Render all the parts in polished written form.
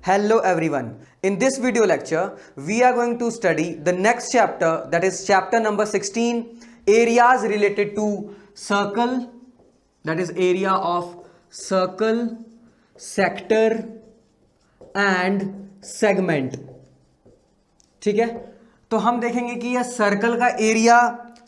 Hello everyone. In this video lecture, we are going to study the next chapter, that is chapter number 16, areas related to circle, that is area of circle, sector and segment. ठीक है, तो हम देखेंगे कि यह circle का area,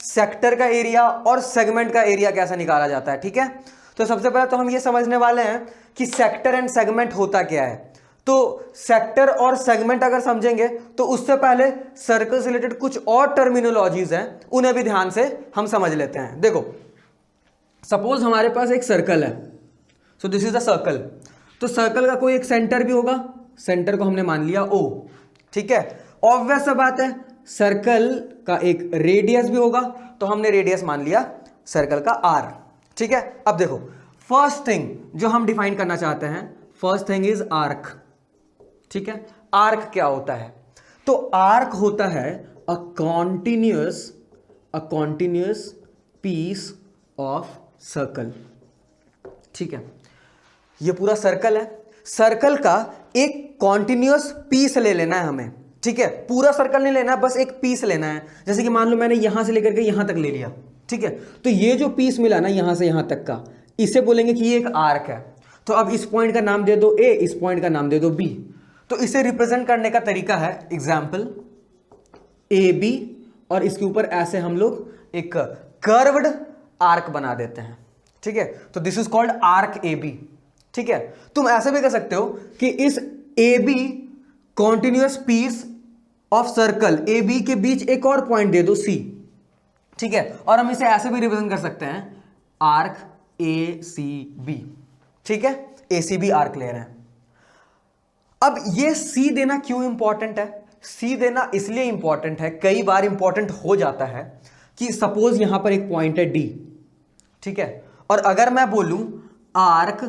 sector का area और सेगमेंट का एरिया कैसा निकाला जाता है. ठीक है, तो सबसे पहले तो हम ये समझने वाले हैं कि सेक्टर एंड सेगमेंट होता क्या है. तो सेक्टर और सेगमेंट अगर समझेंगे तो उससे पहले सर्कल से रिलेटेड कुछ और टर्मिनोलॉजीज हैं, उन्हें भी ध्यान से हम समझ लेते हैं. देखो, सपोज हमारे पास एक सर्कल है. So this is the circle. तो सर्कल का कोई एक सेंटर भी होगा, सेंटर को हमने मान लिया O. ठीक है, ऑब्वियस बात है, सर्कल का एक रेडियस भी होगा, तो हमने रेडियस मान लिया सर्कल का R. ठीक है, अब देखो, फर्स्ट थिंग जो हम डिफाइन करना चाहते हैं, फर्स्ट थिंग इज आर्क. ठीक है, आर्क क्या होता है? तो आर्क होता है अ कॉन्टिन्यूअस पीस ऑफ सर्कल. ठीक है, ये पूरा सर्कल है, सर्कल का एक कॉन्टिन्यूअस पीस ले लेना है हमें. ठीक है, पूरा सर्कल नहीं लेना है, बस एक पीस लेना है. जैसे कि मान लो मैंने यहां से लेकर के यहां तक ले लिया. ठीक है, तो ये जो पीस मिला ना यहां से यहां तक का, इसे बोलेंगे कि ये एक आर्क है. तो अब इस पॉइंट का नाम दे दो A, इस पॉइंट का नाम दे दो B. तो इसे रिप्रेजेंट करने का तरीका है एग्जाम्पल AB, और इसके ऊपर ऐसे हम लोग एक कर्व्ड आर्क बना देते हैं. ठीक है, तो this is called arc AB. ठीक है, तुम ऐसे भी कर सकते हो कि इस AB continuous piece of circle AB के बीच एक और पॉइंट दे दो C. ठीक है, और हम इसे ऐसे भी रिप्रेजेंट कर सकते हैं आर्क ACB. ठीक है, ACB आर्क ले रहे हैं. अब ये C देना क्यों इंपॉर्टेंट है? C देना इसलिए इंपॉर्टेंट है, कई बार इंपॉर्टेंट हो जाता है कि सपोज यहां पर एक पॉइंट है D. ठीक है, और अगर मैं बोलूं आर्क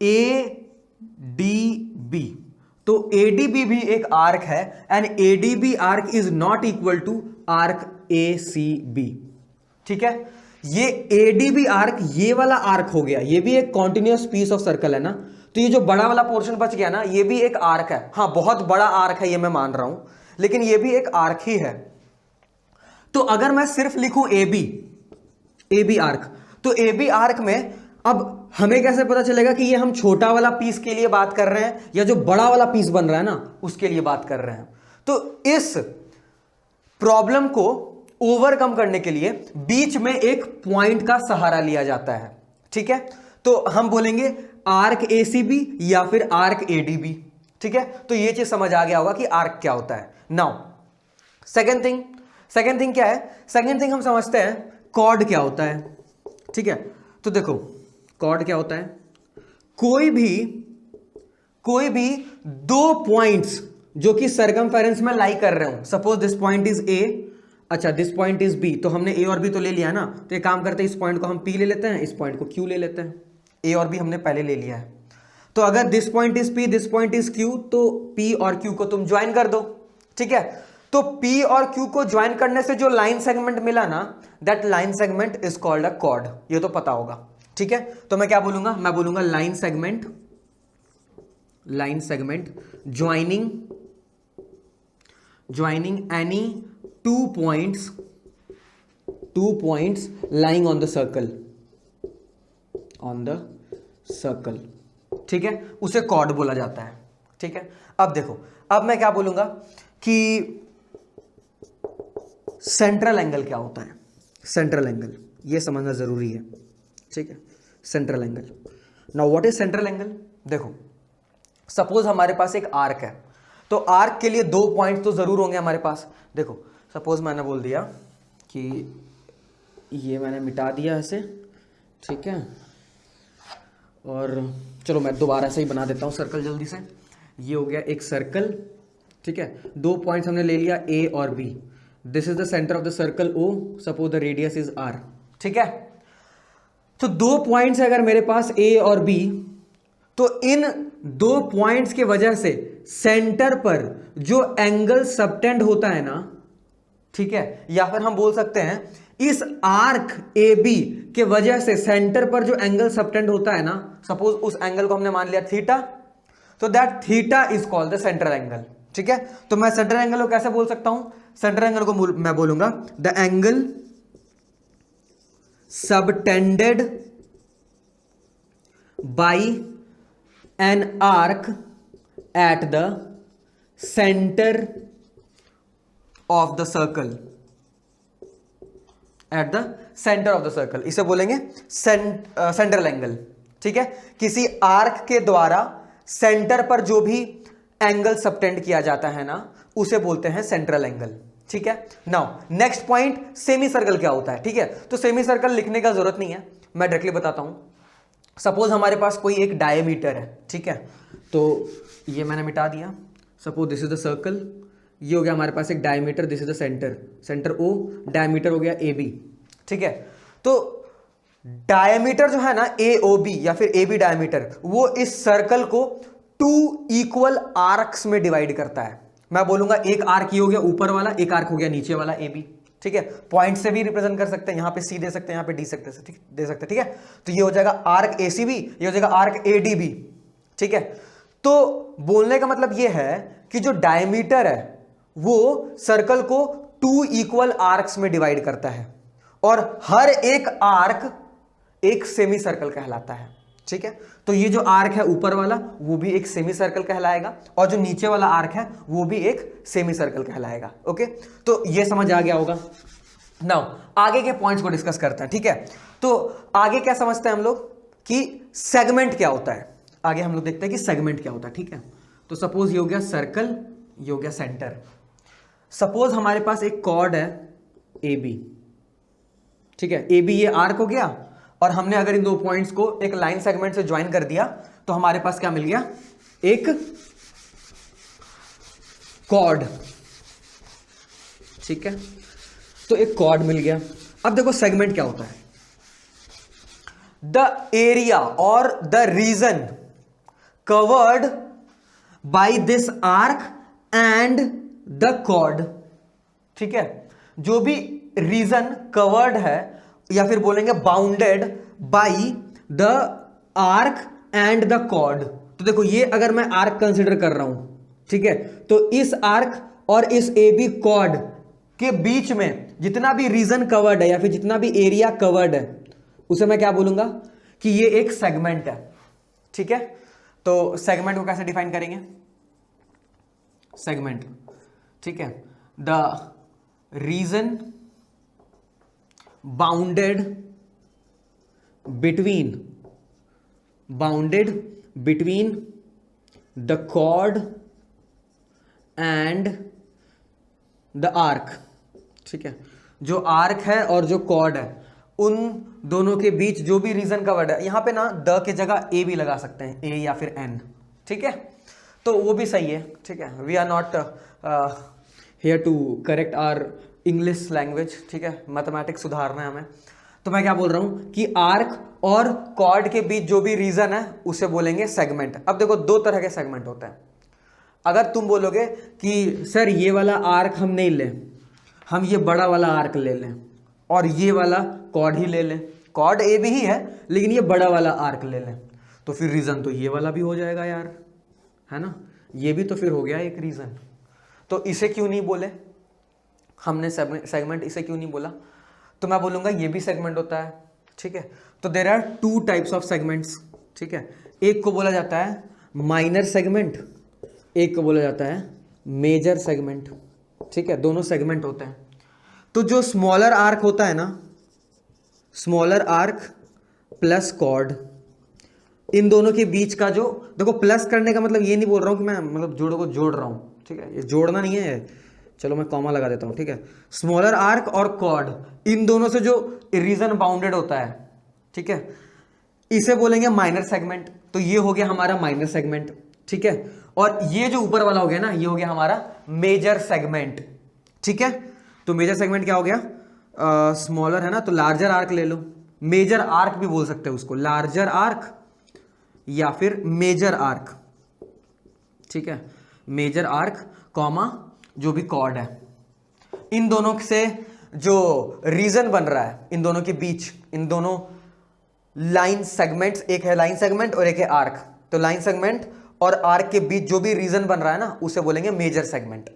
ADB, तो ADB भी एक आर्क है and ADB arc is not equal to arc ACB. ठीक है, ये ADB आर्क ये वाला आर्क हो गया, ये भी एक कॉन्टिन्यूअस पीस ऑफ सर्कल है ना. तो ये जो बड़ा वाला पोर्शन बच गया ना, ये भी एक आर्क है. हाँ, बहुत बड़ा आर्क है ये मैं मान रहा हूं, लेकिन ये भी एक आर्क ही है. तो अगर मैं सिर्फ लिखूं AB आर्क, तो AB आर्क में अब हमें कैसे पता चलेगा कि ये हम छोटा वाला पीस के लिए बात कर रहे हैं या जो बड़ा वाला पीस बन रहा है ना उसके लिए बात कर रहे हैं? तो इस प्रॉब्लम को ओवरकम करने के लिए बीच में एक पॉइंट का सहारा लिया जाता है. ठीक है, तो हम बोलेंगे आर्क ACB या फिर आर्क ADB. ठीक है, तो ये चीज समझ आ गया होगा कि आर्क क्या होता है. नाउ सेकेंड थिंग क्या है? सेकेंड थिंग हम समझते हैं कॉर्ड क्या होता है. ठीक है, तो देखो कॉर्ड क्या होता है? कोई भी दो पॉइंट्स जो कि सर्कमफेरेंस में लाई कर रहे हो. Suppose this point is A, अच्छा दिस पॉइंट इज B, तो हमने A और B तो ले लिया ना. तो एक काम करते हैं, इस पॉइंट को हम P ले लेते हैं, इस पॉइंट को Q ले लेते हैं. A और B हमने पहले ले लिया है. तो अगर this point is P, this point is Q, तो P और Q को तुम ज्वाइन कर दो. ठीक है, तो P और Q को ज्वाइन करने से जो लाइन सेगमेंट मिला ना, that line segment is called a cord. ये तो पता होगा. ठीक है, तो मैं क्या बोलूंगा? मैं बोलूंगा line segment joining any two points lying on the circle. ठीक है, उसे कॉर्ड बोला जाता है. ठीक है, अब देखो, अब मैं क्या बोलूंगा कि सेंट्रल एंगल क्या होता है. सेंट्रल एंगल ये समझना जरूरी है. ठीक है, central angle. Now what is central angle? देखो, सपोज हमारे पास एक आर्क है, तो आर्क के लिए दो पॉइंट तो जरूर होंगे हमारे पास. देखो, सपोज मैंने बोल दिया कि ये मैंने मिटा दिया ऐसे. ठीक है, और चलो मैं दोबारा से ही बना देता हूँ सर्कल जल्दी से. ये हो गया एक सर्कल. ठीक है, दो पॉइंट्स हमने ले लिया A और B. This is the centre of the circle O. Suppose the radius is R. ठीक है, तो दो पॉइंट्स है अगर मेरे पास A और B, तो इन दो पॉइंट्स के वजह से सेंटर पर जो एंगल सबटेंड होता है ना, ठीक है, या फिर हम बोल सकते हैं इस आर्क AB के वजह से सेंटर पर जो एंगल सबटेंड होता है ना, सपोज उस एंगल को हमने मान लिया थीटा, तो that theta is called the central angle. ठीक है, तो मैं सेंट्रल एंगल को कैसे बोल सकता हूं? सेंट्रल एंगल को मैं बोलूंगा the angle subtended by an arc at the centre of the circle, at the centre of the circle, इसे बोलेंगे सेंट्रल एंगल। ठीक है, किसी आर्क के द्वारा सेंटर पर जो भी एंगल सबटेंड किया जाता है ना, उसे बोलते हैं सेंट्रल एंगल। ठीक है, now next point, semi circle क्या होता है? ठीक है, तो सेमी सर्कल लिखने का जरूरत नहीं है, मैं डायरेक्टली बताता हूं। सपोज हमारे पास कोई एक डायमीटर है, ठीक है, तो ये मैंने मिटा दिया। Suppose this is the circle, ये हो गया हमारे पास एक diameter, this is the centre, centre O, diameter हो गया ए बी। ठीक है, तो डायमीटर जो है ना ए ओ बी या फिर ए बी डायमीटर, वो इस सर्कल को 2 इक्वल आर्क्स में डिवाइड करता है। मैं बोलूंगा एक आर्क ये हो गया ऊपर वाला, एक आर्क हो गया नीचे वाला ए बी। ठीक है, पॉइंट से भी रिप्रेजेंट कर सकते हैं, यहां पे सी दे सकते हैं, यहां पे डी सकते हैं, दे सकते हैं। ठीक है, तो ये हो जाएगा आर्क ए सी बी, ये हो जाएगा आर्क ए डी बी। ठीक है, तो बोलने का मतलब ये है कि जो डायमीटर है वो सर्कल को 2 इक्वल आर्क्स में डिवाइड करता है, और हर एक आर्क एक सेमी सर्कल कहलाता है। ठीक है, तो ये जो आर्क है ऊपर वाला वो भी एक सेमी सर्कल कहलाएगा, और जो नीचे वाला आर्क है वो भी एक सेमी सर्कल कहलाएगा। ओके, तो ये समझ आ गया होगा। नाउ आगे के पॉइंट्स को डिस्कस करते हैं। ठीक है, तो आगे क्या समझते हैं हम लोग कि सेगमेंट क्या होता है। आगे हम लोग देखते हैं कि सेगमेंट क्या होता है। ठीक है, तो सपोज ये हो गया सर्कल, ये हो गया सेंटर। सपोज हमारे पास एक कॉर्ड है ए बी। ठीक है, ए बी ये आर्क हो गया, और हमने अगर इन 2 पॉइंट्स को एक लाइन सेगमेंट से ज्वाइन कर दिया तो हमारे पास क्या मिल गया? एक कॉर्ड। ठीक है, तो एक कॉर्ड मिल गया। अब देखो सेगमेंट क्या होता है। द एरिया और the region covered by this arc and the chord. ठीक है, जो भी रीजन कवर्ड है या फिर बोलेंगे bounded by the arc and the chord. तो देखो ये अगर मैं आर्क कंसीडर कर रहा हूं, ठीक है, तो इस आर्क और इस ए बी कॉर्ड के बीच में जितना भी रीजन कवर्ड है या फिर जितना भी एरिया कवर्ड है उसे मैं क्या बोलूंगा कि ये एक सेगमेंट है। ठीक है, तो सेगमेंट को कैसे डिफाइन करेंगे? सेगमेंट, ठीक है, the region bounded between the chord and the arc. ठीक है, जो आर्क है और जो कॉर्ड है उन दोनों के बीच जो भी रीजन कवर्ड है, यहां पे ना द की जगह ए भी लगा सकते हैं, ए या फिर एन। ठीक है, तो वो भी सही है। ठीक है, we are not here to correct our English language. ठीक है, मैथमेटिक्स सुधारना है हमें। तो मैं क्या बोल रहा हूं कि आर्क और कॉर्ड के बीच जो भी रीजन है उसे बोलेंगे सेगमेंट। अब देखो 2 तरह के सेगमेंट होते हैं। अगर तुम बोलोगे कि सर ये वाला आर्क हम नहीं लें, हम ये बड़ा वाला आर्क ले लें और ये वाला कॉर्ड ही ले लें, कॉर्ड ए भी ही है लेकिन ये बड़ा वाला आर्क ले लें, तो फिर रीजन तो ये वाला भी हो जाएगा यार, है ना, ये भी तो फिर हो गया एक रीजन। तो इसे क्यों नहीं बोले हमने सेगमेंट, इसे क्यों नहीं बोला? तो मैं बोलूंगा ये भी सेगमेंट होता है। ठीक है, तो there are 2 types of segments. ठीक है, एक को बोला जाता है माइनर सेगमेंट, एक को बोला जाता है मेजर सेगमेंट। ठीक है, दोनों सेगमेंट होते हैं। तो जो स्मॉलर आर्क होता है ना, स्मॉलर आर्क प्लस कॉर्ड, इन दोनों के बीच का जो, देखो प्लस करने का मतलब ये नहीं बोल रहा हूं कि मैं मतलब जोड़ों को जोड़ रहा हूं। ठीक है, ये जोड़ना नहीं है, चलो मैं कॉमा लगा देता हूं। ठीक है, स्मॉलर आर्क और कॉर्ड, इन दोनों से जो रीजन बाउंडेड होता है, ठीक है, इसे बोलेंगे माइनर सेगमेंट। तो ये हो गया हमारा माइनर सेगमेंट। ठीक है, और ये जो ऊपर वाला हो गया ना, ये हो गया हमारा मेजर सेगमेंट। ठीक है, तो मेजर सेगमेंट क्या हो गया? स्मॉलर है ना, तो लार्जर आर्क ले लो, मेजर आर्क भी बोल सकते हो उसको, लार्जर आर्क या फिर मेजर आर्क। ठीक है, मेजर आर्क कॉमा जो भी कॉर्ड है, इन दोनों से जो रीजन बन रहा है इन दोनों के बीच, इन दोनों लाइन सेगमेंट्स, एक है लाइन सेगमेंट और एक है आर्क, तो लाइन सेगमेंट और आर्क के बीच जो भी रीजन बन रहा है ना उसे बोलेंगे मेजर सेगमेंट।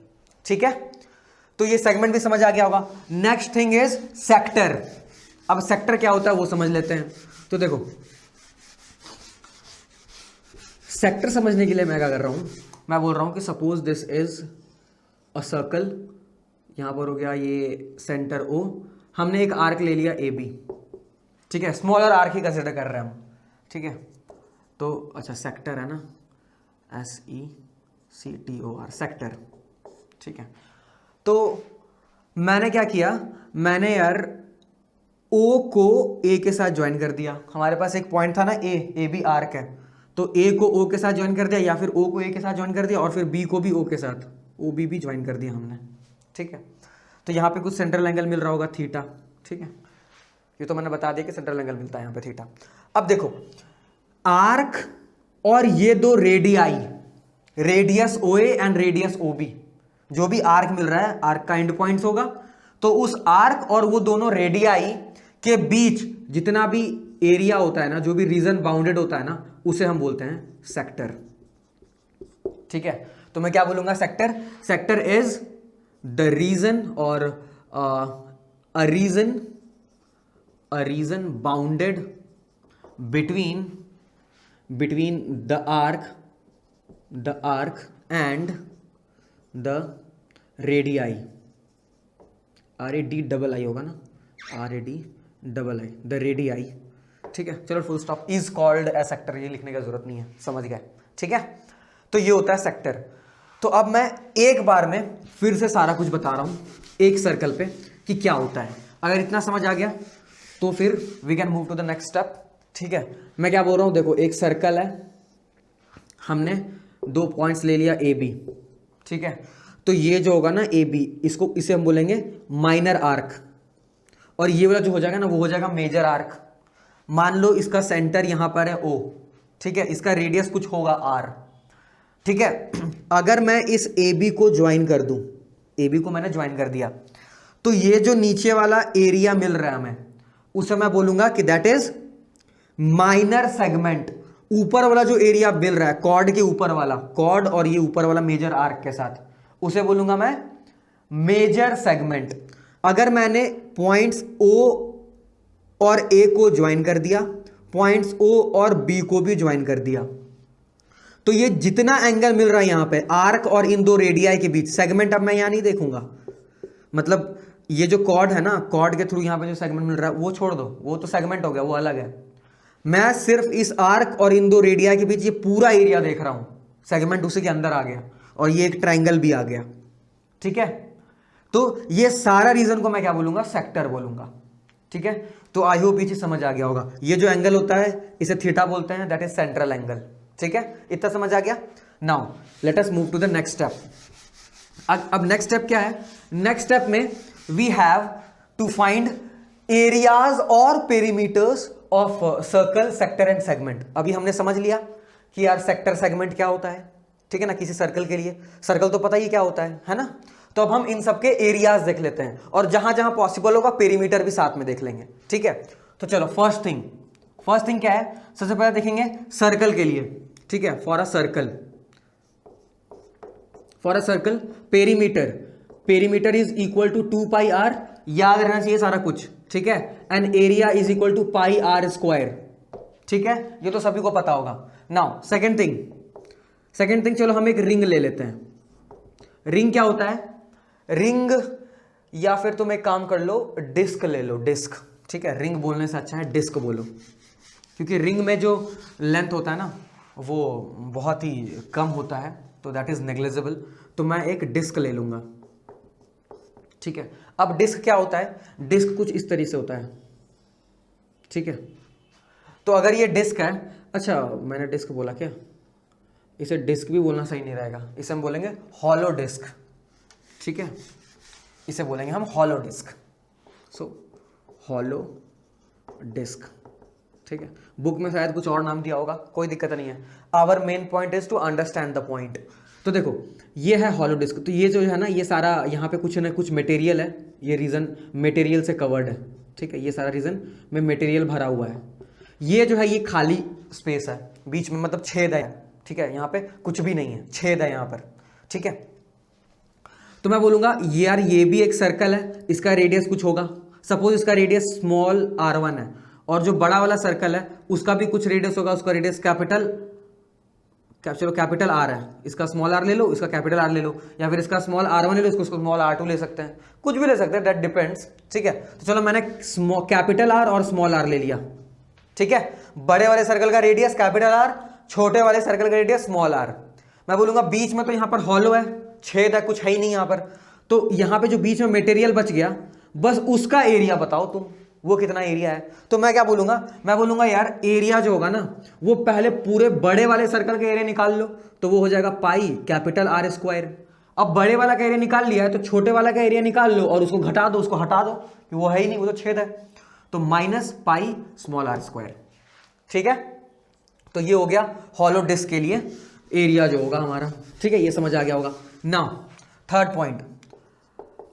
ठीक है, तो ये सेगमेंट भी समझ आ गया होगा। Next thing is sector. अब सेक्टर क्या होता है वो समझ लेते हैं। तो देखो सेक्टर समझने के लिए मैं क्या कर रहा हूं, मैं बोल रहा हूं कि suppose this is a circle, यहां पर हो गया ये सेंटर ओ, हमने एक आर्क ले लिया ए बी। ठीक है, स्मॉलर आर्क ही कंसिडर कर रहे हैं हम। ठीक है, तो अच्छा सेक्टर है ना, SECTOR सेक्टर। ठीक है, तो मैंने क्या किया, मैंने यार ओ को ए के साथ ज्वाइन कर दिया। हमारे पास एक पॉइंट था ना ए बी आर्क है, तो ए को ओ के साथ ज्वाइन कर दिया, या फिर ओ को ए के साथ ज्वाइन कर दिया, और फिर बी को भी ओ के साथ ओ बी भी ज्वाइन कर दिया हमने। ठीक है, तो यहाँ पे कुछ सेंट्रल एंगल मिल रहा होगा थीटा। ठीक है, ये तो मैंने बता दिया कि सेंट्रल एंगल मिलता है यहाँ पे थीटा। अब देखो आर्क और ये दो radii, radius O A and radius O B, जो भी आर्क मिल रहा है आर्क का एंड पॉइंट्स होगा, तो उस आर्क और वो दोनों रेडियाई के बीच जितना भी एरिया होता है ना, जो भी रीजन बाउंडेड होता है ना, उसे हम बोलते हैं सेक्टर। ठीक है, तो मैं क्या बोलूंगा, sector. Sector is the region और a region bounded between the arc and the radii. RADII होगा ना, RADII, द रेडियाई। ठीक है, चलो full stop. Is called a sector, ये लिखने की जरूरत नहीं है, समझ गए। ठीक है, तो ये होता है सेक्टर। तो अब मैं एक बार में फिर से सारा कुछ बता रहा हूं एक सर्कल पे कि क्या होता है। अगर इतना समझ आ गया तो फिर we can move to the next step. ठीक है, मैं क्या बोल रहा हूं, देखो एक सर्कल है, हमने दो पॉइंट्स ले लिया ए बी। ठीक है, तो ये जो होगा ना ए बी, इसे हम बोलेंगे माइनर आर्क, और ये वाला जो हो जाएगा ना वो हो जाएगा मेजर आर्क। मान लो इसका सेंटर यहां पर है O। ठीक है, इसका रेडियस कुछ होगा R। ठीक है, अगर मैं इस ए बी को ज्वाइन कर दूं, ए बी को मैंने ज्वाइन कर दिया, तो ये जो नीचे वाला एरिया मिल रहा है हमें, उसे मैं बोलूंगा कि दैट इज माइनर सेगमेंट। ऊपर वाला जो एरिया मिल रहा है कॉर्ड के ऊपर वाला, कॉर्ड और ये ऊपर वाला मेजर आर्क के साथ, उसे बोलूंगा मैं मेजर सेगमेंट। अगर मैंने पॉइंट्स O और A को ज्वाइन कर दिया, पॉइंट्स O और B को भी ज्वाइन कर दिया, तो ये जितना एंगल मिल रहा है यहां पे आर्क और इन दो रेडियाई के बीच, सेगमेंट अब मैं यहां नहीं देखूंगा। मतलब ये जो कॉर्ड है ना, कॉर्ड के थ्रू यहां पे जो सेगमेंट मिल रहा है वो छोड़ दो, वो तो सेगमेंट हो गया, वो अलग है। मैं सिर्फ इस आर्क और इन दो रेडियाई के बीच ये पूरा एरिया देख रहा हूं, सेगमेंट उसी के अंदर आ गया, और ये एक ट्रायंगल भी आ गया। ठीक है, तो ये सारा रीजन को मैं क्या बोलूंगा, सेक्टर बोलूंगा। ठीक है, तो आई होप ये चीज समझ आ गया होगा। ये जो एंगल होता है इसे थीटा बोलते हैं, दैट इज सेंट्रल एंगल। ठीक है, इतना समझ आ गया। Now let us move to the next step. अब नेक्स्ट स्टेप क्या है, नेक्स्ट स्टेप में we have to find areas और perimeters of circle, sector and segment. अभी हमने समझ लिया कि यार सेक्टर सेगमेंट क्या होता है। ठीक है ना, किसी सर्कल के लिए सर्कल तो पता ही क्या होता है ना। तो अब हम इन सबके एरियाज देख लेते हैं, और जहां जहां पॉसिबल होगा पेरीमीटर भी साथ में देख लेंगे। ठीक है, तो चलो फर्स्ट थिंग क्या है, सबसे पहले देखेंगे सर्कल के लिए। ठीक है, for a circle perimeter is equal to 2 pi r, याद रहना चाहिए सारा कुछ। ठीक है, and area is equal to pi r square. ठीक है, ये तो सभी को पता होगा। नाउ सेकेंड थिंग, चलो हम एक रिंग ले लेते हैं। रिंग क्या होता है, रिंग, या फिर तुम एक काम कर लो, डिस्क ले लो, डिस्क। ठीक है, रिंग बोलने से अच्छा है डिस्क बोलो, क्योंकि रिंग में जो लेंथ होता है ना वो बहुत ही कम होता है, तो दैट इज नेग्लिजिबल। तो मैं एक डिस्क ले लूंगा। ठीक है, अब डिस्क क्या होता है, डिस्क कुछ इस तरीके से होता है। ठीक है, तो अगर ये डिस्क है, अच्छा मैंने डिस्क बोला क्या, इसे डिस्क भी बोलना सही नहीं रहेगा, इसे हम बोलेंगे हॉलो डिस्क। ठीक है, इसे बोलेंगे हम हॉलो डिस्क। सो हॉलो डिस्क। ठीक है, बुक में शायद कुछ और नाम दिया होगा, कोई दिक्कत नहीं है। Our main point is to understand the point. तो देखो ये है हॉलो डिस्क, तो ये जो है ना, ये सारा यहाँ पे कुछ ना कुछ मटेरियल है, ये रीजन मटेरियल से कवर्ड है। ठीक है, ये सारा रीजन में मटेरियल भरा हुआ है। ये जो है ये खाली स्पेस है बीच में, मतलब छेद है। ठीक है, यहाँ पे कुछ भी नहीं है, छेद है यहाँ पर, ठीक है। तो मैं बोलूंगा यार ये भी एक सर्कल है, इसका रेडियस कुछ होगा, सपोज इसका रेडियस स्मॉल r1 है, और जो बड़ा वाला सर्कल है उसका भी कुछ रेडियस होगा, उसका रेडियस चलो कैपिटल R है, इसका स्मॉल r ले लो, इसका कैपिटल R ले लो, या फिर इसका स्मॉल r1 ले लो, इसको स्मॉल r2 ले सकते हैं, कुछ भी ले सकते हैं, दैट डिपेंड्स, ठीक है। तो चलो मैंने कैपिटल R और स्मॉल r ले लिया, ठीक है। बड़े वाले सर्कल का रेडियस कैपिटल R, छोटे वाले सर्कल का रेडियस स्मॉल r। मैं बोलूंगा बीच में तो यहां पर हॉलो है, छेद है, कुछ है ही नहीं यहां पर, तो यहां पे जो बीच में मटेरियल बच गया बस उसका एरिया बताओ तुम, वो कितना एरिया है। तो मैं क्या बोलूंगा, मैं बोलूंगा यार एरिया जो होगा ना वो पहले पूरे बड़े वाले सर्कल का एरिया निकाल लो, तो वो हो जाएगा पाई कैपिटल R स्क्वायर। अब बड़े वाला का एरिया निकाल लिया है तो छोटे वाला का एरिया निकाल लो और उसको घटा दो, उसको हटा दो, वो है ही नहीं, वो तो छेद है, तो minus pi small r square, ठीक है। तो ये हो गया हॉलो डिस्क के लिए एरिया जो होगा हमारा, ठीक है, ये समझ आ गया होगा। नाउ थर्ड पॉइंट,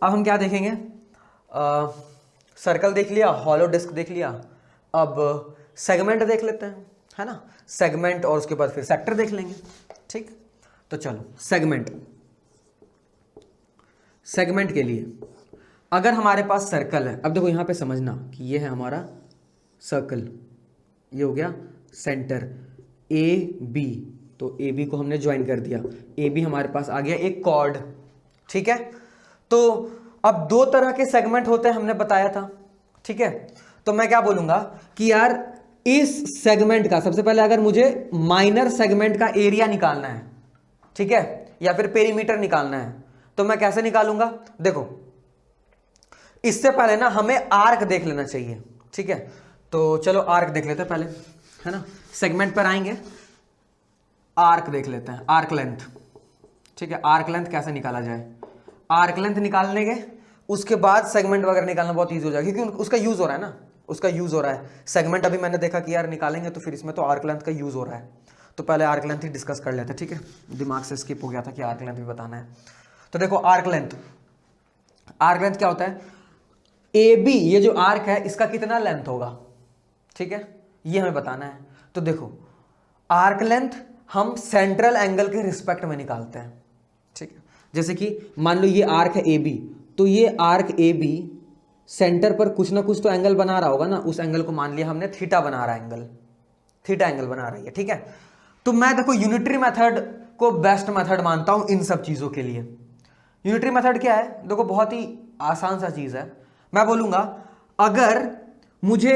अब हम क्या देखेंगे, सर्कल देख लिया, हॉलो डिस्क देख लिया, अब सेगमेंट देख लेते हैं, है ना, सेगमेंट, और उसके बाद फिर सेक्टर देख लेंगे, ठीक। तो चलो सेगमेंट के लिए अगर हमारे पास सर्कल है, अब देखो यहां पे समझना कि ये है हमारा सर्कल, ये हो गया सेंटर ए बी, तो ए बी को हमने ज्वाइन कर दिया, ए बी हमारे पास आ गया एक कॉर्ड, ठीक है। तो अब दो तरह के सेगमेंट होते हैं हमने बताया था, ठीक है। तो मैं क्या बोलूंगा कि यार इस सेगमेंट का सबसे पहले अगर मुझे माइनर सेगमेंट का एरिया निकालना है, ठीक है, या फिर पेरीमीटर निकालना है, तो मैं कैसे निकालूंगा, देखो इससे पहले ना हमें आर्क देख लेना चाहिए, ठीक है। तो चलो आर्क देख लेते हैं पहले, है ना, सेगमेंट पर आएंगे, आर्क देख लेते हैं, आर्क लेंथ, ठीक है। आर्क लेंथ कैसे निकाला जाए, आर्क लेंथ निकालने के उसके बाद सेगमेंट वगैरह निकालना बहुत ईजी हो जाएगा, क्योंकि उसका यूज हो रहा है ना, उसका यूज हो रहा है। सेगमेंट अभी मैंने देखा कि यार निकालेंगे तो फिर इसमें तो आर्क लेंथ का यूज हो रहा है, तो पहले आर्क लेंथ ही डिस्कस कर लेते हैं, ठीक है, दिमाग से स्किप हो गया था कि आर्क लेंथ भी बताना है। तो देखो आर्क लेंथ क्या होता है, ए बी ये जो आर्क है इसका कितना लेंथ होगा, ठीक है, ये हमें बताना है। तो देखो आर्क लेंथ हम सेंट्रल एंगल के रिस्पेक्ट में निकालते हैं, ठीक है। जैसे कि मान लो ये आर्क है ए बी, तो ये आर्क ए बी सेंटर पर कुछ ना कुछ तो एंगल बना रहा होगा ना, उस एंगल को मान लिया हमने थीटा बना रहा है, एंगल थीटा एंगल बना रही है, ठीक है। तो मैं देखो यूनिटरी मेथड को बेस्ट मेथड मानता हूं इन सब चीजों के लिए। यूनिटरी मेथड क्या है, देखो बहुत ही आसान सा चीज है। मैं बोलूंगा अगर मुझे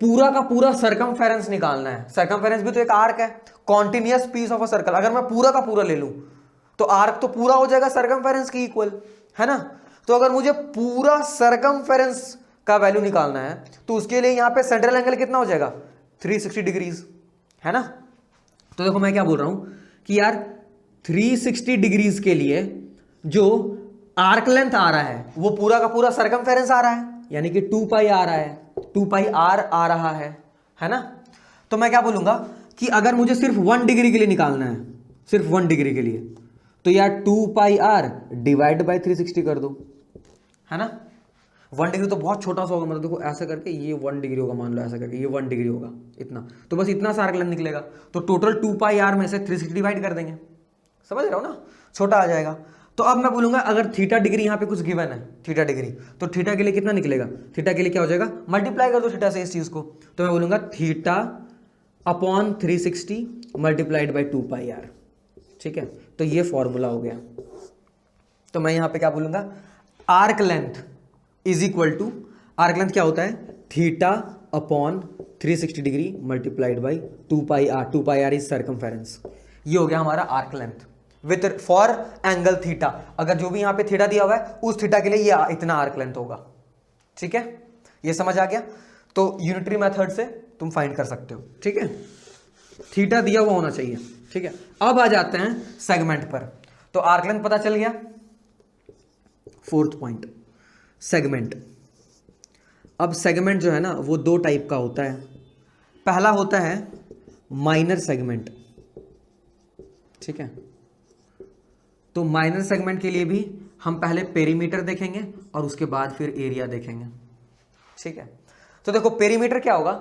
पूरा का पूरा सर्कमफेरेंस निकालना है, सर्कमफेरेंस भी तो एक आर्क है, continuous piece of a circle, अगर मैं पूरा का पूरा ले लूं तो आर्क तो पूरा हो जाएगा सर्कमफेरेंस की इक्वल, है ना। तो अगर मुझे पूरा सर्कमफेरेंस का वैल्यू निकालना है तो उसके लिए यहां पे सेंट्रल एंगल कितना हो जाएगा, 360 डिग्रीज, है ना। तो देखो मैं क्या बोल रहा हूं कि यार 360 डिग्रीज के लिए जो आर्क लेंथ आ रहा है वो पूरा का पूरा सर्कमफेरेंस आ रहा है, यानी कि 2 पाई आ रहा है, 2 पाई आर आ रहा है ना। तो मैं क्या बोलूंगा कि अगर मुझे सिर्फ 1 डिग्री के लिए निकालना है, सिर्फ 1 डिग्री के लिए, तो यार 2 पाई आर डिवाइड बाई 360 कर दो, है ना। 1 डिग्री तो बहुत छोटा सा होगा, मतलब देखो ऐसा करके ये 1 डिग्री होगा, मान लो ऐसा करके ये 1 डिग्री होगा, इतना, तो बस इतना सा आर्क लेंथ निकलेगा। तो टोटल 2 पाई आर में से 360 डिवाइड कर देंगे, समझ रहे हो ना, छोटा आ जाएगा। तो अब मैं बोलूंगा अगर थीटा डिग्री यहां पे कुछ गिवन है, थीटा डिग्री, तो थीटा के लिए कितना निकलेगा, थीटा के लिए क्या हो जाएगा, मल्टीप्लाई कर दो थीटा से इस चीज को, तो मैं बोलूंगा theta upon 360 multiplied by 2 pi r, ठीक है। तो ये फॉर्मूला हो गया। तो मैं यहां पे क्या बोलूंगा, arc length is equal to, arc length क्या होता है, theta upon 360 degree multiplied by 2 pi r, 2 pi r is circumference. ये हो गया हमारा arc length with for angle theta, अगर जो भी यहां पे थीटा दिया हुआ है उस थीटा के लिए ये इतना आर्क लेंथ होगा, ठीक है, ये समझ आ गया। तो यूनिटरी मेथड से तुम फाइंड कर सकते हो, ठीक है, थीटा दिया हुआ होना चाहिए, ठीक है। अब आ जाते हैं सेगमेंट पर, तो आर्क लेंथ पता चल गया। Fourth point segment. अब सेगमेंट जो है ना वो दो टाइप का होता है, पहला होता है माइनर सेगमेंट, ठीक है। तो माइनर सेगमेंट के लिए भी हम पहले पेरीमीटर देखेंगे और उसके बाद फिर एरिया देखेंगे, ठीक है। तो देखो पेरीमीटर क्या होगा,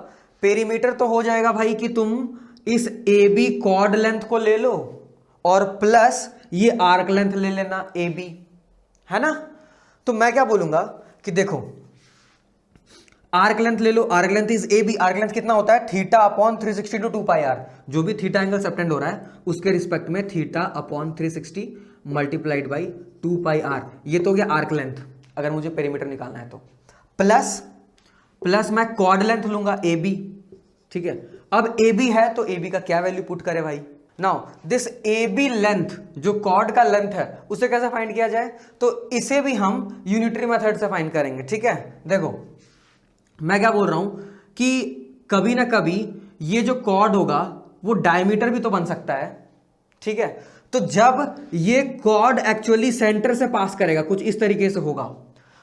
पेरीमीटर तो हो जाएगा भाई कि तुम इस ए बी कॉर्ड लेंथ को ले लो और प्लस ये आर्क लेंथ ले लेना ए बी, है ना। तो मैं क्या बोलूंगा कि देखो आर्क लेंथ ले लो, arc length is A B, arc length कितना होता है theta upon 360 to 2 pi R, जो भी थीटा एंगल सबटेंड हो रहा है उसके रिस्पेक्ट में theta upon 360 multiplied by 2 pi r, ये तो हो गया आर्क लेंथ अगर मुझे पेरीमीटर निकालना है तो। प्लस मैं कॉर्ड लेंथ लूंगा ए बी, ठीक है। अब ए बी है तो ए बी का क्या वैल्यू पुट करे भाई, now this A B length जो कॉर्ड का लेंथ है उसे कैसे फाइंड किया जाए, तो इसे भी हम यूनिटरी मेथड से फाइंड करेंगे, ठीक है। देखो मैं क्या बोल रहा हूं कि कभी ना कभी ये जो कॉर्ड होगा वो डायमीटर भी तो बन सकता है, ठीक है। तो जब ये कॉर्ड एक्चुअली सेंटर से पास करेगा कुछ इस तरीके से होगा,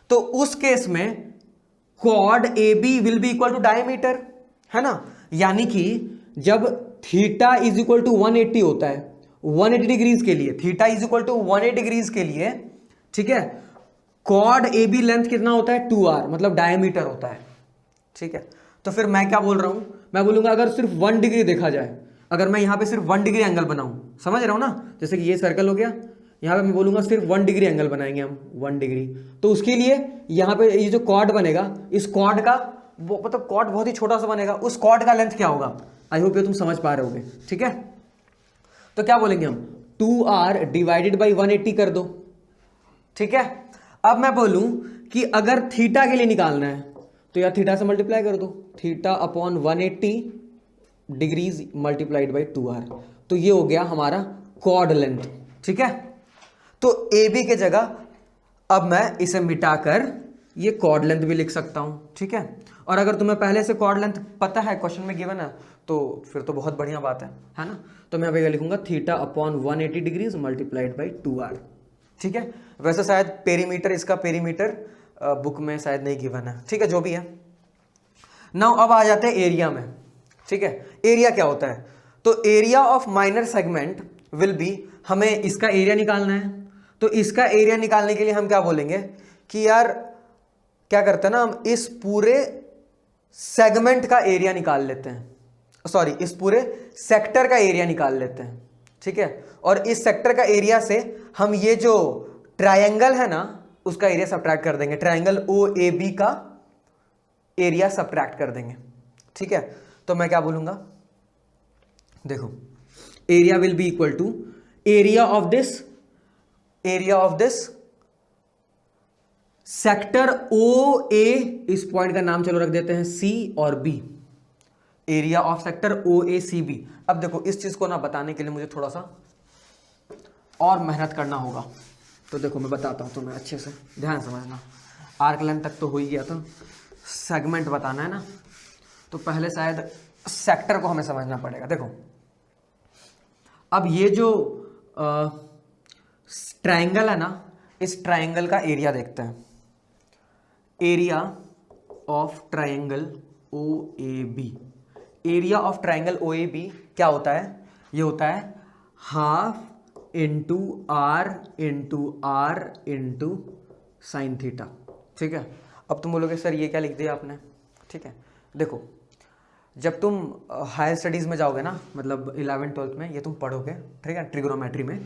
तो उस केस में chord A B will be equal to diameter, है ना। यानी कि जब थीटा इज इक्वल टू 180 होता है 180 डिग्रीज के लिए, theta is equal to 180 degrees के लिए, ठीक है, कॉर्ड ए बी लेंथ कितना होता है 2r, मतलब डायमीटर होता है, ठीक है। तो फिर मैं क्या बोल रहा हूं, मैं बोलूंगा अगर सिर्फ 1 डिग्री देखा जाए, अगर मैं यहां पे सिर्फ 1 डिग्री एंगल बनाऊं, समझ रहा हूं ना, जैसे कि ये सर्कल हो गया, यहां पे मैं बोलूंगा सिर्फ 1 डिग्री एंगल बनाएंगे हम 1 डिग्री, तो उसके लिए यहां पे ये जो कॉर्ड बनेगा, इस कॉर्ड का मतलब कॉर्ड बहुत ही छोटा सा बनेगा, उस कॉर्ड का लेंथ क्या होगा, आई होप ये तुम समझ पा रहे होगे, ठीक है। तो क्या बोलेंगे हम 2r डिवाइडेड बाई 180 कर दो, ठीक है। अब मैं बोलूं कि अगर थीटा के लिए निकालना है तो यार थीटा से मल्टीप्लाई कर दो, theta upon 180 degrees multiplied by 2r, तो ये हो गया हमारा कॉर्ड लेंथ, ठीक है। तो ए बी के जगह अब मैं इसे मिटाकर ये कॉर्ड लेंथ भी लिख सकता हूं, ठीक है। और अगर तुम्हें पहले से कॉर्ड लेंथ पता है, क्वेश्चन में गिवन है, तो फिर तो बहुत बढ़िया बात है ना। तो मैं अभी लिखूंगा theta upon 180 degrees multiplied by 2r, ठीक है। वैसे शायद पेरीमीटर, इसका पेरीमीटर बुक में शायद नहीं गिवन है, ठीक है, जो भी है। नाउ अब आ जाते हैं एरिया में, ठीक है। एरिया क्या होता है, तो area of minor segment will be, हमें इसका एरिया निकालना है, तो इसका एरिया निकालने के लिए हम क्या बोलेंगे कि यार क्या करते हैं ना, हम इस पूरे सेगमेंट का एरिया निकाल लेते हैं, सॉरी इस पूरे सेक्टर का एरिया निकाल लेते हैं, ठीक है। और इस सेक्टर का एरिया से हम ये जो ट्रायंगल है ना उसका एरिया सब्ट्रैक्ट कर देंगे, ट्रायंगल ओ ए बी का एरिया सब्ट्रैक्ट कर देंगे, ठीक है। तो मैं क्या बोलूंगा, देखो area will be equal to area of this sector O A, इस पॉइंट का नाम चलो रख देते हैं सी और B, area of sector O A C B. अब देखो इस चीज को ना बताने के लिए मुझे थोड़ा सा और मेहनत करना होगा, तो देखो मैं बताता हूं तुम्हें अच्छे से, ध्यान समझना। आर्क लेंथ तक तो हो ही गया था, सेगमेंट बताना है ना, तो पहले शायद सेक्टर को हमें समझना पड़ेगा। देखो अब ये जो ट्रायंगल है ना, इस ट्रायंगल का एरिया देखते हैं, area of triangle O A B, area of triangle O A B क्या होता है, ये होता है half into r into sine theta, ठीक है। अब तुम बोलोगे सर ये क्या लिख दिया आपने, ठीक है। देखो जब तुम हायर स्टडीज़ में जाओगे ना, मतलब 11th-12th में ये तुम पढ़ोगे, ठीक है, ट्रिग्नोमेट्री में,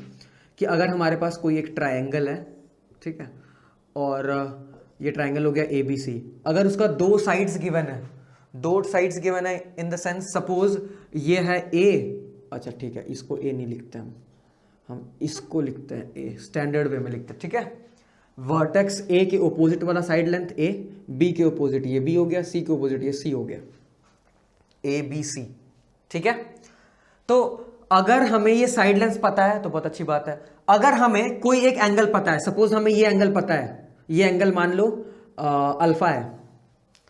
कि अगर हमारे पास कोई एक ट्रायंगल है, ठीक है, और ये ट्रायंगल हो गया ए बी सी, अगर उसका 2 साइड्स गिवन है, 2 साइड्स गिवन है इन द सेंस सपोज ये है ए, अच्छा ठीक है, इसको ए नहीं लिखते हम इसको लिखते हैं ए, स्टैंडर्ड वे में लिखते हैं, ठीक है। वर्टेक्स ए के ओपोजिट वाला साइड लेंथ ए, बी के ओपोजिट ये बी हो गया, सी के ओपोजिट ये सी हो गया, ए बी सी, ठीक है। तो अगर हमें ये साइड लेंथ पता है तो बहुत अच्छी बात है। अगर हमें कोई एक एंगल पता है, सपोज हमें ये एंगल पता है, ये एंगल मान लो अल्फा है,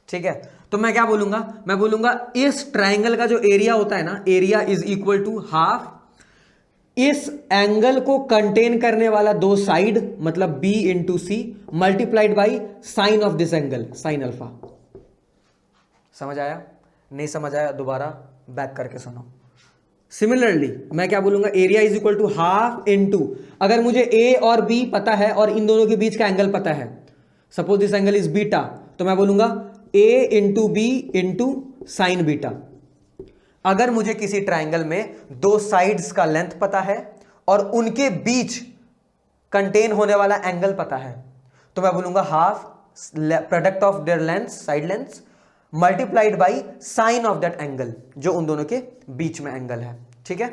ठीक है, तो मैं क्या बोलूंगा, मैं बोलूंगा इस ट्रायंगल का जो एरिया होता है ना, area is equal to half इस एंगल को कंटेन करने वाला 2 साइड, मतलब b into C multiplied by sine of this angle, sine alpha. समझ आया, नहीं समझ आया दोबारा बैक करके सुनो। सिमिलरली मैं क्या बोलूंगा, area is equal to half into, अगर मुझे ए और बी पता है और इन दोनों के बीच का एंगल पता है, suppose this angle is beta, तो मैं बोलूंगा A into B into sine beta. अगर मुझे किसी ट्राइंगल में दो साइड्स का लेंथ पता है और उनके बीच कंटेन होने वाला एंगल पता है, तो मैं बोलूंगा half product of their lengths, side lengths, multiplied by sine of that angle, जो उन दोनों के बीच में एंगल है। ठीक है,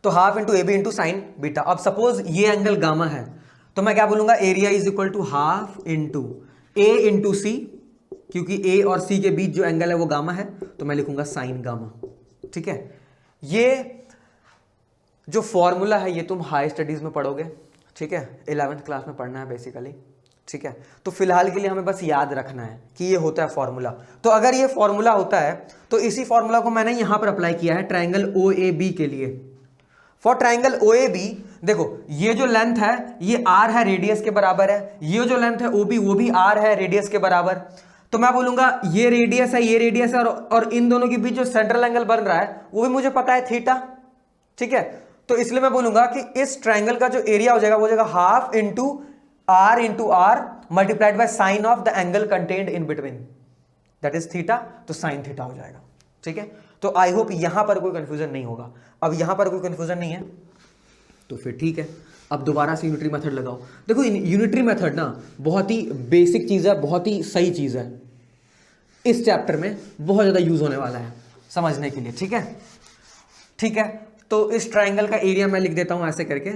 तो half into A B into sine beta. अब सपोज ये एंगल गामा है, तो मैं क्या बोलूंगा, area is equal to half into A into C, क्योंकि ए और सी के बीच जो एंगल है वो गामा है, तो मैं लिखूंगा साइन गामा। ठीक है, ये जो फॉर्मूला है ये तुम हाई स्टडीज में पढ़ोगे। ठीक है, 11th क्लास में पढ़ना है बेसिकली। ठीक है, तो फिलहाल के लिए हमें बस याद रखना है कि ये होता है फॉर्मूला। तो अगर ये फॉर्मूला होता है तो इसी फॉर्मूला को मैंने यहां पर अप्लाई किया है ट्राइंगल ओ ए बी के लिए। For triangle O A B, देखो ये जो लेंथ है ये आर है, रेडियस के बराबर है, ये जो लेंथ है ओ बी वो भी आर है, रेडियस के बराबर। तो मैं बोलूंगा ये रेडियस है, ये रेडियस है, और इन दोनों के बीच जो सेंट्रल एंगल बन रहा है वो भी मुझे पता है, थीटा। ठीक है, तो इसलिए मैं बोलूंगा कि इस ट्राइंगल का जो एरिया हो जाएगा वो जाएगा half into r multiplied by sine of the angle contained in between, that is theta, तो साइन थीटा हो जाएगा। ठीक है, तो आई होप यहां पर कोई कंफ्यूजन नहीं होगा। अब यहां पर कोई कंफ्यूजन नहीं है तो फिर ठीक है, अब दोबारा से यूनिटरी मेथड लगाओ। देखो यूनिटरी मेथड ना बहुत ही बेसिक चीज है, बहुत ही सही चीज है, इस चैप्टर में बहुत ज्यादा यूज होने वाला है समझने के लिए। ठीक है, ठीक है, तो इस ट्राइंगल का एरिया मैं लिख देता हूं ऐसे करके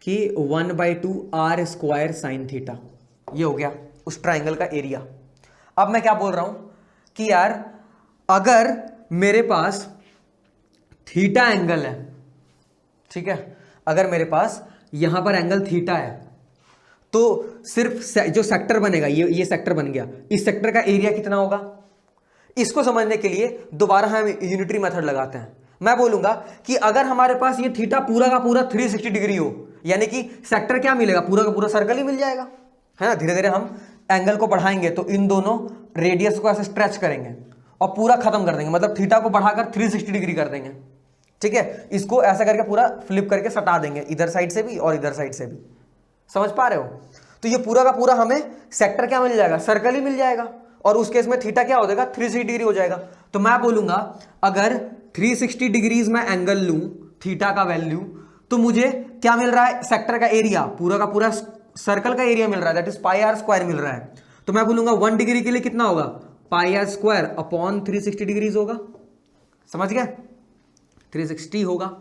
कि 1/2 आर स्क्वायर साइन थीटा, ये हो गया उस ट्राइंगल का एरिया। अब मैं क्या बोल रहा हूं कि यार अगर मेरे पास थीटा एंगल है, ठीक है, अगर मेरे पास यहां पर एंगल थीटा है, तो सिर्फ जो सेक्टर बनेगा, ये सेक्टर बन गया, इस सेक्टर का एरिया कितना होगा, इसको समझने के लिए दोबारा हम यूनिटरी मेथड लगाते हैं। मैं बोलूंगा कि अगर हमारे पास ये थीटा पूरा का पूरा 360 डिग्री हो, यानी कि सेक्टर क्या मिलेगा, पूरा का पूरा सर्कल ही मिल जाएगा, है ना। धीरे धीरे हम एंगल को बढ़ाएंगे तो इन दोनों रेडियस को ऐसे स्ट्रेच करेंगे और पूरा खत्म कर देंगे, मतलब थीटा को बढ़ाकर 360 डिग्री कर देंगे। ठीक है, इसको ऐसा करके पूरा फ्लिप करके सटा देंगे, इधर साइड से भी और इधर साइड से भी। समझ पा रहे हो? तो ये पूरा का पूरा हमें सेक्टर क्या मिल जाएगा, सर्कल ही मिल जाएगा, और उस केस में थीटा क्या हो जाएगा, 360 डिग्री हो जाएगा। तो मैं बोलूंगा अगर 360 डिग्रीज में एंगल लूं, थीटा का वैल्यू, तो मुझे क्या मिल रहा है, सेक्टर का एरिया, पूरा का पूरा सर्कल का एरिया मिल रहा है, that is pi r square मिल रहा है। तो मैं बोलूंगा 1 डिग्री के लिए कितना होगा, पाई आर स्क्वायर अपॉन 360 डिग्रीज होगा। समझ गया, 360 होगा।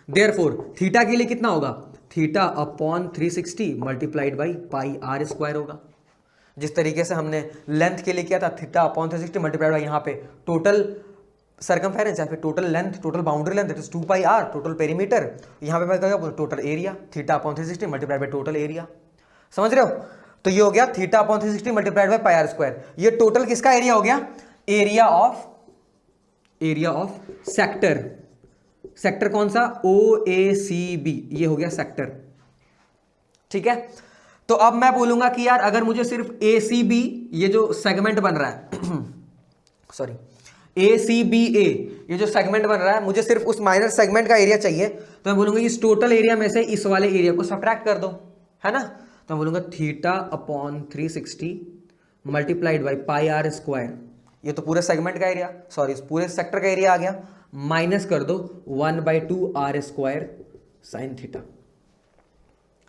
देयरफॉर थीटा के लिए कितना होगा, theta upon 360 multiplied by pi r square होगा। जिस तरीके से हमने लेंथ के लिए किया था, थीटा अपॉन 360 मल्टीप्लाइड बाई यहाँ पे टोटल सर्कमफेरेंस या फिर total length, total boundary length, that is 2 pi r, total perimeter. यहाँ पे मैं कहेगा total area, theta upon 360 multiplied by total area. समझ रहे हो? तो ये हो गया theta upon 360 multiplied by pi r square. ये टोटल किसका एरिया हो गया, एरिया ऑफ सेक्टर। सेक्टर कौन सा, OACB, ये हो गया सेक्टर। ठीक है, तो अब मैं बोलूंगा कि यार अगर मुझे सिर्फ ACB, ये जो सेगमेंट बन रहा है सॉरी ACBA, ये जो सेगमेंट बन रहा है, मुझे सिर्फ उस माइनर सेगमेंट का एरिया चाहिए, तो मैं बोलूंगा इस टोटल एरिया में से इस वाले एरिया को सब्ट्रैक्ट कर दो, है ना। तो मैं बोलूंगा theta upon 360 multiplied by pi r square, ये तो पूरे सेगमेंट का एरिया, सॉरी पूरे सेक्टर का एरिया आ गया, माइनस कर दो 1/2 आर स्क्वायर साइन थीटा।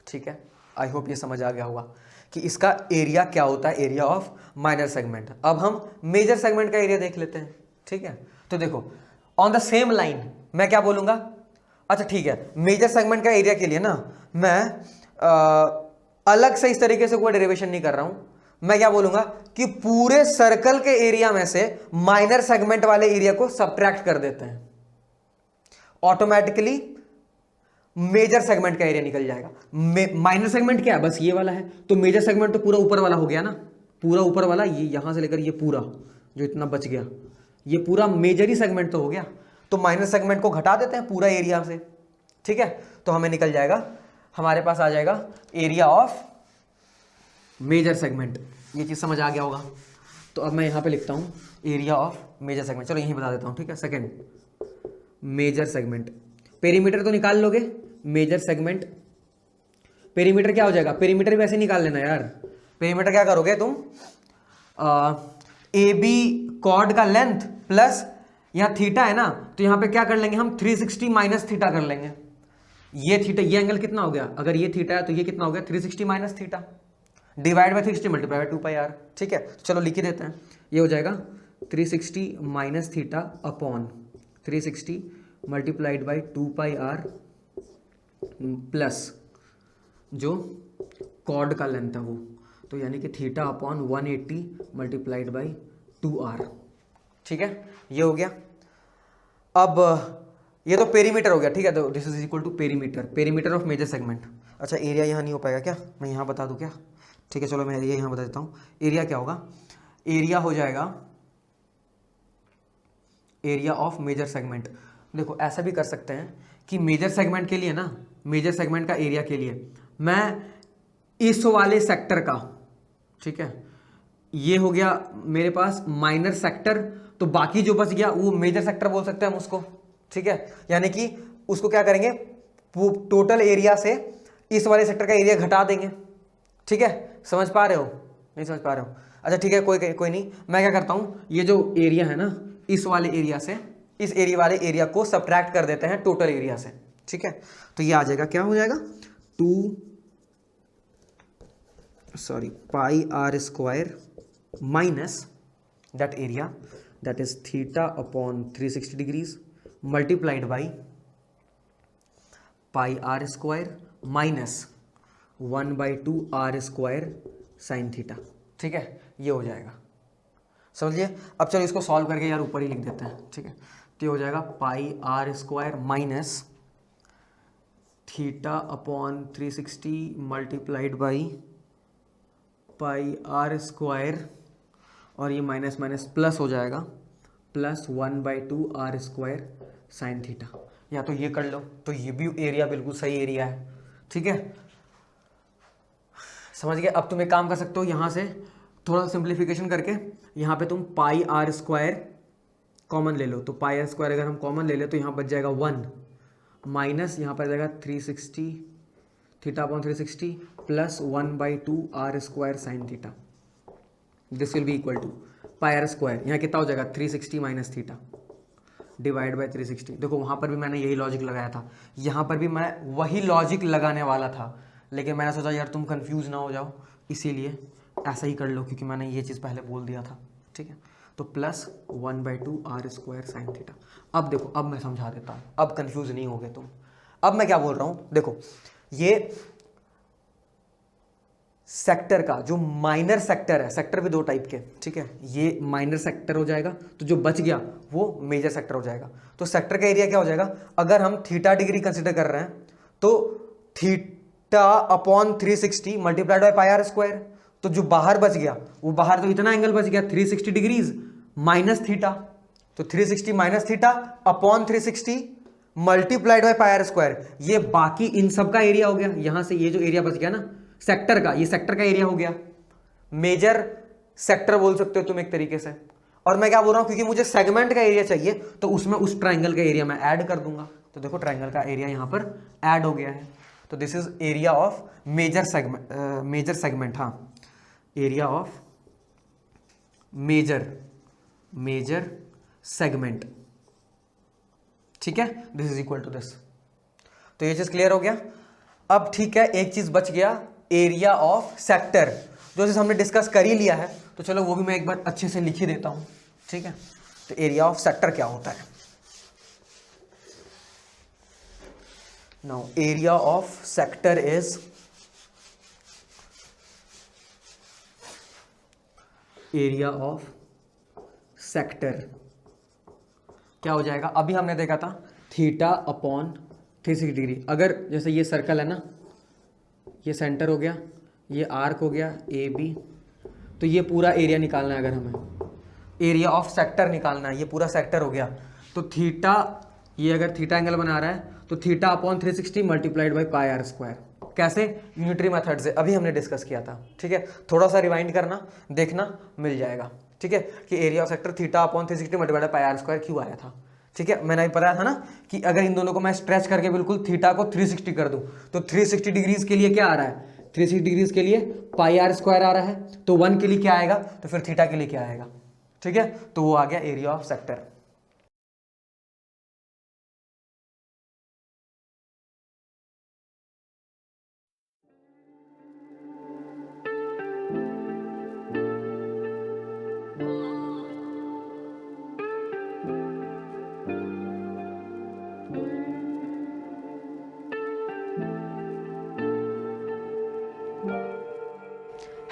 ठीक है, आई होप ये समझ आ गया होगा कि इसका एरिया क्या होता है, एरिया ऑफ माइनर सेगमेंट। अब हम मेजर सेगमेंट का एरिया देख लेते हैं। ठीक है, तो देखो ऑन द सेम लाइन मैं क्या बोलूंगा, अच्छा ठीक है, मेजर सेगमेंट का एरिया के लिए ना मैं अलग से इस तरीके से कोई डेरिवेशन नहीं कर रहा हूं। मैं क्या बोलूंगा कि पूरे सर्कल के एरिया में से माइनर सेगमेंट वाले एरिया को सब्ट्रैक्ट कर देते हैं, ऑटोमेटिकली मेजर सेगमेंट का एरिया निकल जाएगा। माइनर सेगमेंट क्या है, बस ये वाला है, तो मेजर सेगमेंट तो पूरा ऊपर वाला हो गया ना, पूरा ऊपर वाला, ये यहां से लेकर ये पूरा जो इतना बच गया, ये पूरा मेजर ही सेगमेंट तो हो गया। तो माइनर सेगमेंट को घटा देते हैं पूरा एरिया से। ठीक है, तो हमें निकल जाएगा, हमारे पास आ जाएगा एरिया ऑफ मेजर सेगमेंट। ये चीज समझ आ गया होगा। तो अब मैं यहां पे लिखता हूं एरिया ऑफ मेजर सेगमेंट, चलो यहीं बता देता हूं। ठीक है, सेकंड मेजर सेगमेंट, पेरीमीटर तो निकाल लोगे, मेजर सेगमेंट पेरीमीटर क्या हो जाएगा, पेरीमीटर भी ऐसे निकाल लेना यार। पेरीमीटर क्या करोगे तुम, AB कॉर्ड का लेंथ प्लस यहाँ थीटा है ना, तो यहाँ पे क्या कर लेंगे हम 360 माइनस थीटा कर लेंगे। ये थीटा, ये एंगल कितना हो गया, अगर ये थीटा है तो ये कितना हो गया 360 minus theta divide by 360 multiply by 2πr। ठीक है, चलो लिख ही देते हैं। ये हो जाएगा 360 minus theta upon 360 multiplied by 2πr plus जो कॉर्ड का लेंथ है वो, तो यानी कि theta upon 180 multiplied by 2r। ठीक है, ये हो गया। अब ये तो पेरीमीटर हो गया। ठीक है, तो this is equal to perimeter, perimeter of major segment. अच्छा, एरिया यहाँ नहीं हो पाएगा क्या, मैं यहाँ बता दूँ क्या? ठीक है, चलो मैं एरिया यहाँ बता देता हूँ। एरिया क्या होगा, एरिया हो जाएगा एरिया ऑफ मेजर सेगमेंट। देखो ऐसा भी कर सकते हैं कि मेजर सेगमेंट के लिए ना, मेजर सेगमेंट का एरिया के लिए मैं इस वाले सेक्टर का, ठीक है, ये हो गया मेरे पास माइनर सेक्टर, तो बाकी जो बच गया वो मेजर सेक्टर बोल सकते हैं हम उसको। ठीक है, यानी कि उसको क्या करेंगे, टोटल एरिया से इस वाले सेक्टर का एरिया घटा देंगे। ठीक है, समझ पा रहे हो, नहीं समझ पा रहे हो? अच्छा ठीक है, कोई नहीं, मैं क्या करता हूं, ये जो एरिया है ना, इस वाले एरिया से इस एरिया वाले एरिया को सब्ट्रैक्ट कर देते हैं टोटल एरिया से। ठीक है, तो ये आ जाएगा, क्या हो जाएगा, pi r square minus that area that is theta upon 360 degrees multiplied by pi r square minus 1/2 r square sine theta. ठीक है, ये हो जाएगा, समझिए। अब चलो इसको सॉल्व करके यार ऊपर ही लिख देते हैं। ठीक है, तो ये हो जाएगा pi r square minus theta upon 360 multiplied by pi r square, और ये माइनस माइनस प्लस हो जाएगा, plus 1/2 r square sine theta. या तो ये कर लो, तो ये भी एरिया बिल्कुल सही एरिया है। ठीक है, समझ गए। अब तुम एक काम कर सकते हो, यहाँ से थोड़ा सिंप्लीफिकेशन करके यहाँ पे तुम पाई आर स्क्वायर कॉमन ले लो, तो पाई आर स्क्वायर अगर हम कॉमन ले ले तो यहाँ बच जाएगा 1 माइनस यहाँ पर जाएगा 360 theta upon 360 plus 1/2 r square sine theta. This will be equal to pi r square, यहाँ कितना हो जाएगा 360 माइनस थीटा डिवाइड बाई 360। देखो वहाँ पर भी मैंने यही लॉजिक लगाया था, यहाँ पर भी मैं वही लॉजिक लगाने वाला था, लेकिन मैंने सोचा यार तुम कंफ्यूज ना हो जाओ, इसीलिए ऐसा ही कर लो, क्योंकि मैंने ये चीज़ पहले बोल दिया था। ठीक है, तो plus 1/2 r square sine theta. अब देखो, अब मैं समझा देता हूँ, अब कंफ्यूज नहीं होगे तुम। अब मैं क्या बोल रहा हूँ, देखो ये सेक्टर का जो माइनर सेक्टर है, सेक्टर भी दो टाइप के, ठीक है, ये माइनर सेक्टर हो जाएगा, तो जो बच गया वो मेजर सेक्टर हो जाएगा। तो सेक्टर का एरिया क्या हो जाएगा, अगर हम थीटा डिग्री कंसिडर कर रहे हैं तो theta upon 360 multiplied by pi r square, तो जो बाहर बच गया वो बाहर तो इतना एंगल बच गया 360 डिग्रीज माइनस थीटा, तो 360 minus theta upon 360 multiplied by pi r square, ये बाकी इन सब का एरिया हो गया। यहां से ये जो एरिया बच गया ना सेक्टर का, ये सेक्टर का एरिया हो गया, मेजर सेक्टर बोल सकते हो तुम एक तरीके से। और मैं क्या बोल रहा हूं, क्योंकि मुझे सेगमेंट का एरिया चाहिए तो उसमें उस ट्राइंगल का एरिया मैं ऐड कर दूंगा, तो देखो ट्राइंगल का एरिया यहां पर ऐड हो गया है। तो this is area of major segment, हाँ, एरिया ऑफ मेजर सेगमेंट। ठीक है, this is equal to this. तो ये चीज क्लियर हो गया। अब ठीक है, एक चीज बच गया, एरिया ऑफ सेक्टर, जो चीज हमने डिस्कस कर ही लिया है, तो चलो वो भी मैं एक बार अच्छे से लिख ही देता हूं। ठीक है, तो एरिया ऑफ सेक्टर क्या होता है, now area of sector is area of sector क्या हो जाएगा, अभी हमने देखा था थीटा अपॉन 360 डिग्री। अगर जैसे ये सर्कल है ना, ये सेंटर हो गया, ये आर्क हो गया ए बी, तो ये पूरा एरिया निकालना है। अगर हमें एरिया ऑफ सेक्टर निकालना है, ये पूरा सेक्टर हो गया, तो थीटा, ये अगर थीटा एंगल बना रहा है तो theta upon 360 multiplied by pi r square. कैसे, यूनिटरी मेथड से, अभी हमने डिस्कस किया था। ठीक है, थोड़ा सा रिवाइंड करना, देखना, मिल जाएगा। ठीक है, कि area of sector theta upon 360 multiplied by r square क्यों आया था। ठीक है, मैंने अभी बताया था ना कि अगर इन दोनों को मैं स्ट्रेच करके बिल्कुल थीटा को 360 कर दूं, तो 360 डिग्रीज के लिए क्या आ रहा है, 360 डिग्रीज के लिए पाई आर स्क्वायर आ रहा है, तो 1 के लिए क्या आएगा, तो फिर थीटा के लिए क्या आएगा। ठीक है, तो वो आ गया area of sector.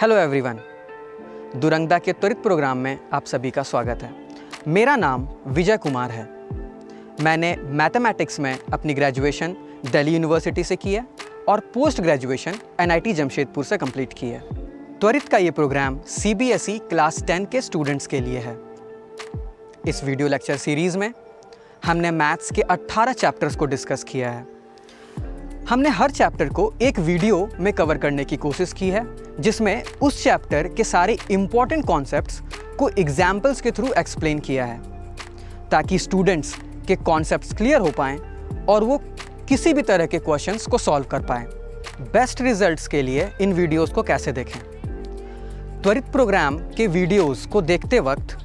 Hello everyone, दुरंगदा के त्वरित प्रोग्राम में आप सभी का स्वागत है। मेरा नाम विजय कुमार है। मैंने मैथमेटिक्स में अपनी ग्रेजुएशन दिल्ली यूनिवर्सिटी से की है और पोस्ट ग्रेजुएशन NIT जमशेदपुर से कंप्लीट की है। त्वरित का ये प्रोग्राम CBSE क्लास 10 के स्टूडेंट्स के लिए है। इस वीडियो लेक्चर सीरीज़ में हमने मैथ्स के 18 चैप्टर्स को डिस्कस किया है। हमने हर चैप्टर को एक वीडियो में कवर करने की कोशिश की है, जिसमें उस चैप्टर के सारे इम्पॉर्टेंट कॉन्सेप्ट्स को एग्जाम्पल्स के थ्रू एक्सप्लेन किया है, ताकि स्टूडेंट्स के कॉन्सेप्ट्स क्लियर हो पाएँ और वो किसी भी तरह के क्वेश्चंस को सॉल्व कर पाएँ। बेस्ट रिजल्ट्स के लिए इन वीडियोस को कैसे देखें? त्वरित प्रोग्राम के वीडियोस को देखते वक्त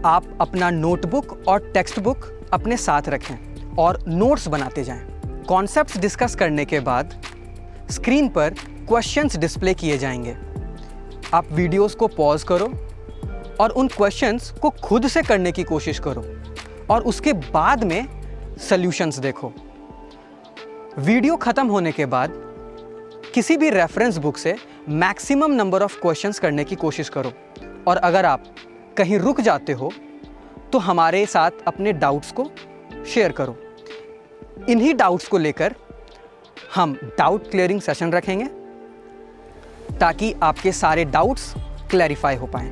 आप अपना नोटबुक और टेक्स्ट बुक अपने साथ रखें और नोट्स बनाते जाएं। कॉन्सेप्ट्स डिस्कस करने के बाद स्क्रीन पर क्वेश्चंस डिस्प्ले किए जाएंगे। आप वीडियोस को पॉज करो और उन क्वेश्चंस को खुद से करने की कोशिश करो और उसके बाद में सॉल्यूशंस देखो। वीडियो ख़त्म होने के बाद किसी भी रेफरेंस बुक से मैक्सिमम नंबर ऑफ क्वेश्चंस करने की कोशिश करो और अगर आप कहीं रुक जाते हो तो हमारे साथ अपने डाउट्स को शेयर करो। इन्हीं डाउट्स को लेकर हम डाउट क्लियरिंग सेशन रखेंगे ताकि आपके सारे डाउट्स क्लैरिफाई हो पाएं।